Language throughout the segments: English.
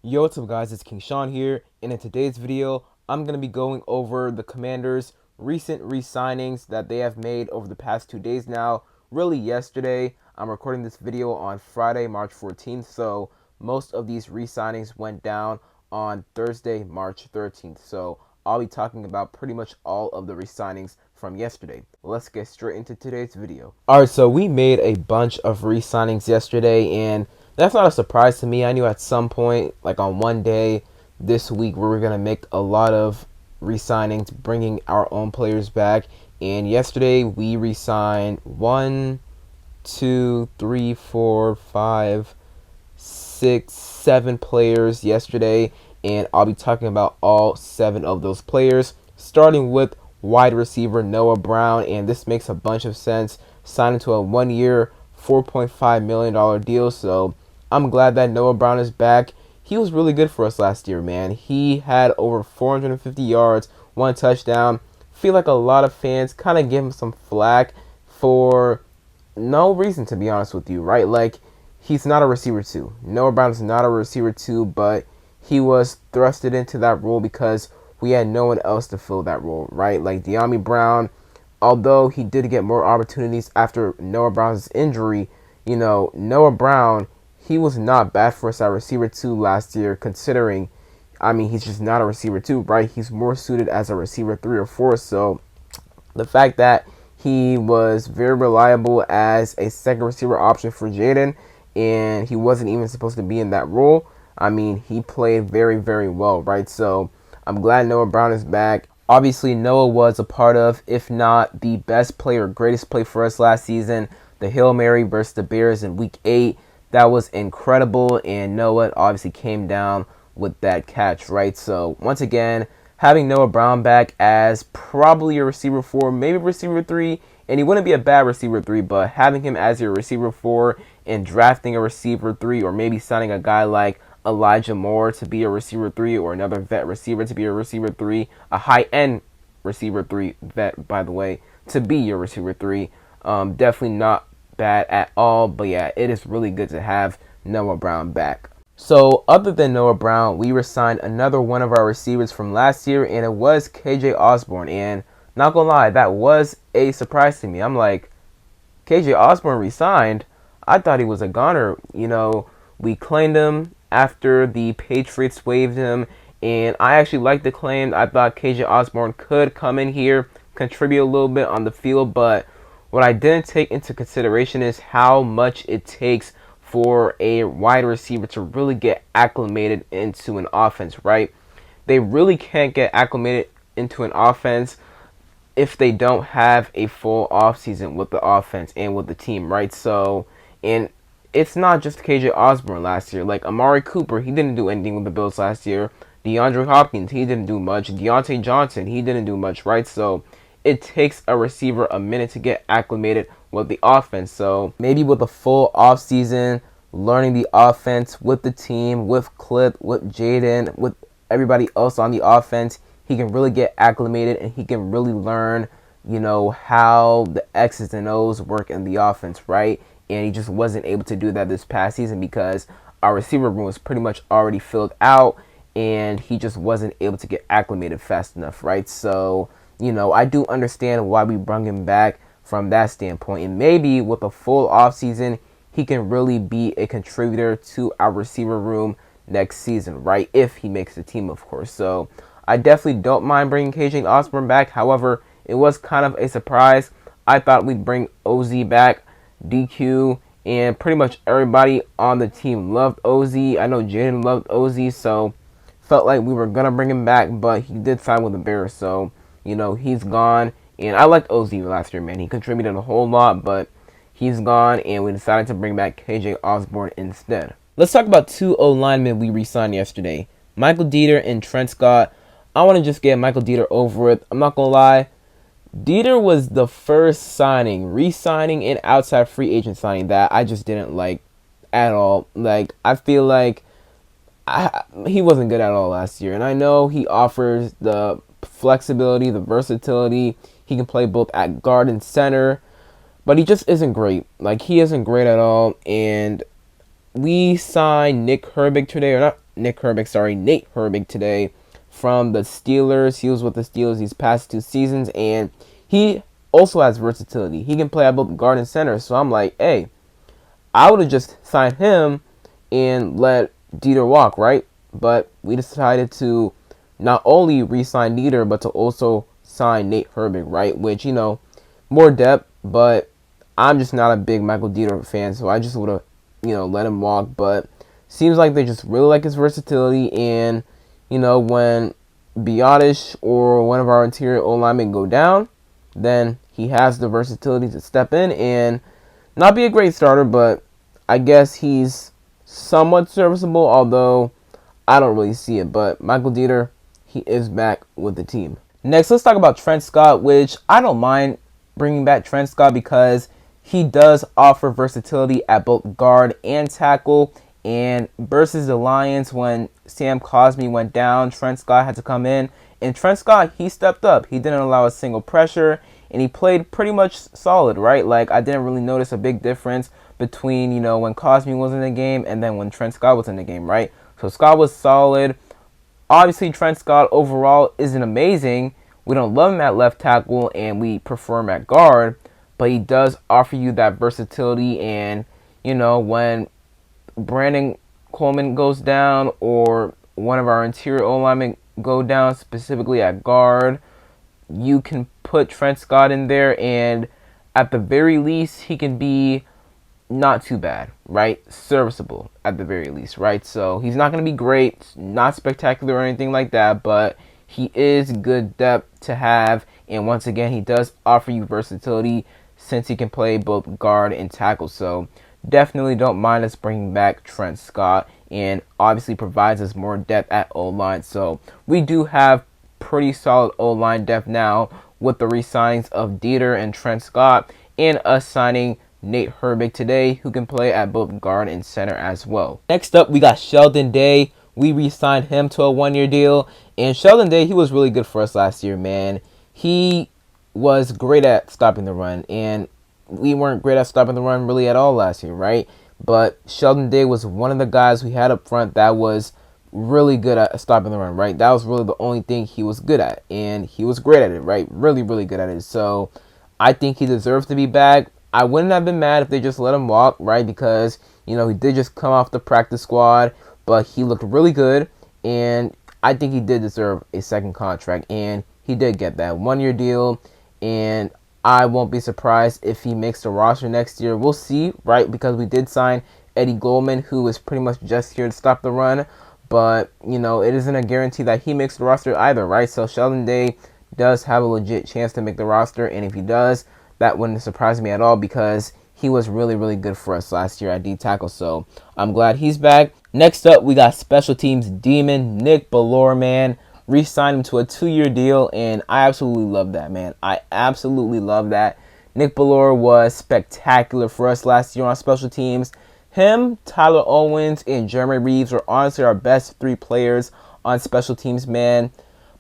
Yo, what's up guys, it's King Sean here, and in today's video, I'm going to be going over the Commanders' recent re-signings that they have made over the past 2 days now. Really yesterday, I'm recording this video on Friday, March 14th, so most of these re-signings went down on Thursday, March 13th. So I'll be talking about pretty much all of the re-signings from yesterday. Let's get straight into today's video. Alright, so we made a bunch of re-signings yesterday, and that's not a surprise to me. I knew at some point, like on one day this week, we were going to make a lot of re-signings, bringing our own players back. And yesterday, we re-signed 1, 2, 3, 4, 5, 6, 7 players yesterday. And I'll be talking about all 7 of those players, starting with wide receiver Noah Brown. And this makes a bunch of sense. Signed into a 1-year, $4.5 million deal. So I'm glad that Noah Brown is back. He was really good for us last year, man. He had over 450 yards, 1 touchdown. Feel like a lot of fans kind of give him some flack for no reason, to be honest with you, right? Like, he's not a receiver 2. Noah Brown is not a receiver 2, but he was thrusted into that role because we had no one else to fill that role, right? Like De'Ami Brown, although he did get more opportunities after Noah Brown's injury, Noah Brown, he was not bad for us at receiver 2 last year, considering, he's just not a receiver 2, right? He's more suited as a receiver 3 or 4. So the fact that he was very reliable as a second receiver option for Jaden, and he wasn't even supposed to be in that role, he played very, very well, right? So I'm glad Noah Brown is back. Obviously, Noah was a part of, if not the best play or greatest play for us last season, the Hail Mary versus the Bears in Week 8. That was incredible, and Noah obviously came down with that catch, right? So once again, having Noah Brown back as probably a receiver 4, maybe receiver 3, and he wouldn't be a bad receiver 3, but having him as your receiver 4 and drafting a receiver 3, or maybe signing a guy like Elijah Moore to be a receiver 3, or another vet receiver to be a receiver 3, a high-end receiver 3 vet, by the way, to be your receiver 3, definitely not bad at all. But yeah, it is really good to have Noah Brown back. So other than Noah Brown, we re-signed another one of our receivers from last year, and it was KJ Osborne. And not gonna lie, that was a surprise to me. I'm like, KJ Osborne re-signed? I thought he was a goner. We claimed him after the Patriots waived him, and I actually liked the claim. I thought KJ Osborne could come in here, contribute a little bit on the field, but what I didn't take into consideration is how much it takes for a wide receiver to really get acclimated into an offense, right? They really can't get acclimated into an offense if they don't have a full offseason with the offense and with the team, right? So, and it's not just KJ Osborne last year. Like Amari Cooper, he didn't do anything with the Bills last year. DeAndre Hopkins, he didn't do much. Deontay Johnson, he didn't do much, right? So it takes a receiver a minute to get acclimated with the offense. So maybe with a full offseason, learning the offense with the team, with Clip, with Jaden, with everybody else on the offense, he can really get acclimated and he can really learn, how the X's and O's work in the offense, right? And he just wasn't able to do that this past season because our receiver room was pretty much already filled out and he just wasn't able to get acclimated fast enough, right? So I do understand why we brought him back from that standpoint. And maybe with a full offseason, he can really be a contributor to our receiver room next season, right? If he makes the team, of course. So I definitely don't mind bringing KJ Osborne back. However, it was kind of a surprise. I thought we'd bring OZ back, DQ, and pretty much everybody on the team loved OZ. I know Jaden loved OZ, so felt like we were going to bring him back, but he did sign with the Bears, so he's gone. And I liked OZ last year, man. He contributed a whole lot, but he's gone, and we decided to bring back KJ Osborne instead. Let's talk about 2 O-linemen we re-signed yesterday, Michael Dieter and Trent Scott. I want to just get Michael Dieter over with. I'm not going to lie. Dieter was the first signing, re-signing, and outside free agent signing that I just didn't like at all. Like, I feel like he wasn't good at all last year. And I know he offers the flexibility, the versatility. He can play both at guard and center, but he just isn't great. Like, he isn't great at all. And we signed Nick Herbig today, or not Nate Herbig today from the Steelers. He was with the Steelers these past 2 seasons, and he also has versatility. He can play at both guard and center. So I'm like, hey, I would have just signed him and let Dieter walk, right? But we decided to not only re-sign Dieter, but to also sign Nate Herbig, right? Which, more depth, but I'm just not a big Michael Dieter fan, so I just would have, let him walk. But seems like they just really like his versatility, and, when Biotish or one of our interior O-linemen go down, then he has the versatility to step in and not be a great starter, but I guess he's somewhat serviceable, although I don't really see it. But Michael Dieter, he is back with the team. Next, let's talk about Trent Scott, which I don't mind bringing back Trent Scott because he does offer versatility at both guard and tackle. And versus the Lions, when Sam Cosmi went down, Trent Scott had to come in. And Trent Scott, he stepped up. He didn't allow a single pressure, and he played pretty much solid, right? Like, I didn't really notice a big difference between, when Cosmi was in the game and then when Trent Scott was in the game, right? So Scott was solid. Obviously, Trent Scott overall isn't amazing. We don't love him at left tackle, and we prefer him at guard. But he does offer you that versatility, and, when Brandon Coleman goes down or one of our interior O-linemen go down, specifically at guard, you can put Trent Scott in there, and at the very least, he can be not too bad, right? Serviceable at the very least, right? So he's not going to be great, not spectacular or anything like that, but he is good depth to have, and once again, he does offer you versatility since he can play both guard and tackle. So definitely don't mind us bringing back Trent Scott, and obviously provides us more depth at O-line. So we do have pretty solid O-line depth now with the re-signings of Dieter and Trent Scott, and us signing Nate Herbig today, who can play at both guard and center as well. Next up, we got Sheldon Day. We re-signed him to a 1-year deal, and Sheldon Day, he was really good for us last year, man. He was great at stopping the run, and we weren't great at stopping the run really at all last year, right? But Sheldon Day was one of the guys we had up front that was really good at stopping the run, right? That was really the only thing he was good at, and he was great at it, right? Really, really good at it. So I think he deserves to be back. I wouldn't have been mad if they just let him walk, right? Because, he did just come off the practice squad, but he looked really good, and I think he did deserve a second contract, and he did get that 1-year deal, and I won't be surprised if he makes the roster next year. We'll see, right? Because we did sign Eddie Goldman, who is pretty much just here to stop the run, but, it isn't a guarantee that he makes the roster either, right? So Sheldon Day does have a legit chance to make the roster, and if he does, that wouldn't surprise me at all because he was really, really good for us last year at D-tackle. So I'm glad he's back. Next up, we got special teams demon Nick Bellore, man. Re-signed him to a 2-year deal, and I absolutely love that, man. I absolutely love that. Nick Bellore was spectacular for us last year on special teams. Him, Tyler Owens, and Jeremy Reeves were honestly our best 3 players on special teams, man.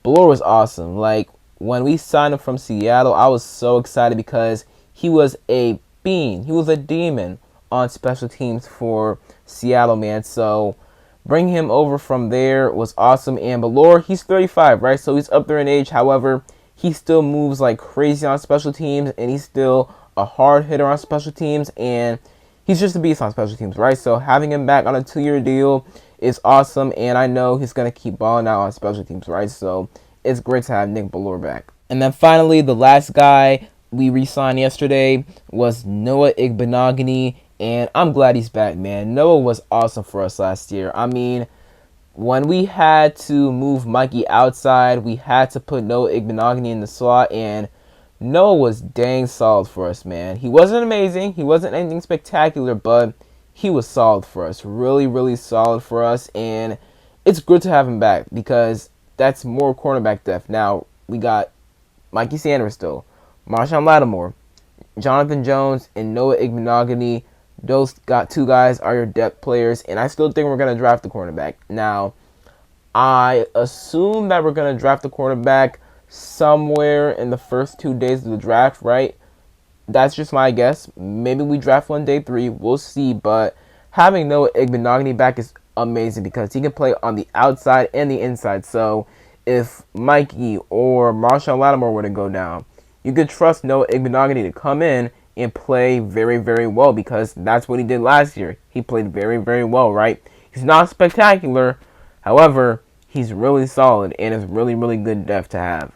Bellore was awesome. Like, when we signed him from Seattle, I was so excited because he was a bean. He was a demon on special teams for Seattle, man. So bringing him over from there was awesome. And Bellore, he's 35, right? So he's up there in age. However, he still moves like crazy on special teams, and he's still a hard hitter on special teams, and he's just a beast on special teams, right? So having him back on a 2-year deal is awesome, and I know he's going to keep balling out on special teams, right? So it's great to have Nick Bellore back. And then finally, the last guy we re-signed yesterday was Noah Igbenogany, and I'm glad he's back, man. Noah was awesome for us last year. I mean, when we had to move Mikey outside, we had to put Noah Igbenogany in the slot, and Noah was dang solid for us, man. He wasn't amazing. He wasn't anything spectacular, but he was solid for us. Really, really solid for us, and it's good to have him back because that's more cornerback depth. Now, we got Mikey Sanders still, Marshawn Lattimore, Jonathan Jones, and Noah Igbenogany. Those 2 guys are your depth players, and I still think we're going to draft the cornerback. Now, I assume that we're going to draft the cornerback somewhere in the first 2 days of the draft, right? That's just my guess. Maybe we draft one day 3. We'll see, but having Noah Igbenogany back is amazing because he can play on the outside and the inside. So if Mikey or Marshawn Lattimore were to go down, you could trust Noah Igbenogany to come in and play very, very well because that's what he did last year. He played very, very well, right? He's not spectacular. However, he's really solid and is really, really good depth to have.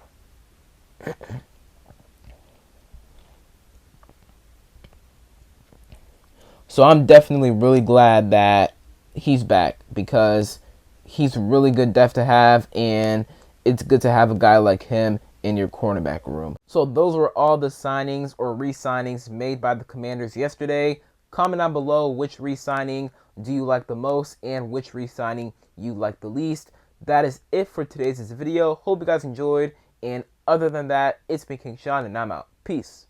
So I'm definitely really glad that he's back because he's really good depth to have, and it's good to have a guy like him in your cornerback room. So those were all the signings or re-signings made by the Commanders yesterday. Comment down below which re-signing do you like the most and which re-signing you like the least. That is it for today's video. Hope you guys enjoyed, and other than that, it's been King Sean and I'm out. Peace.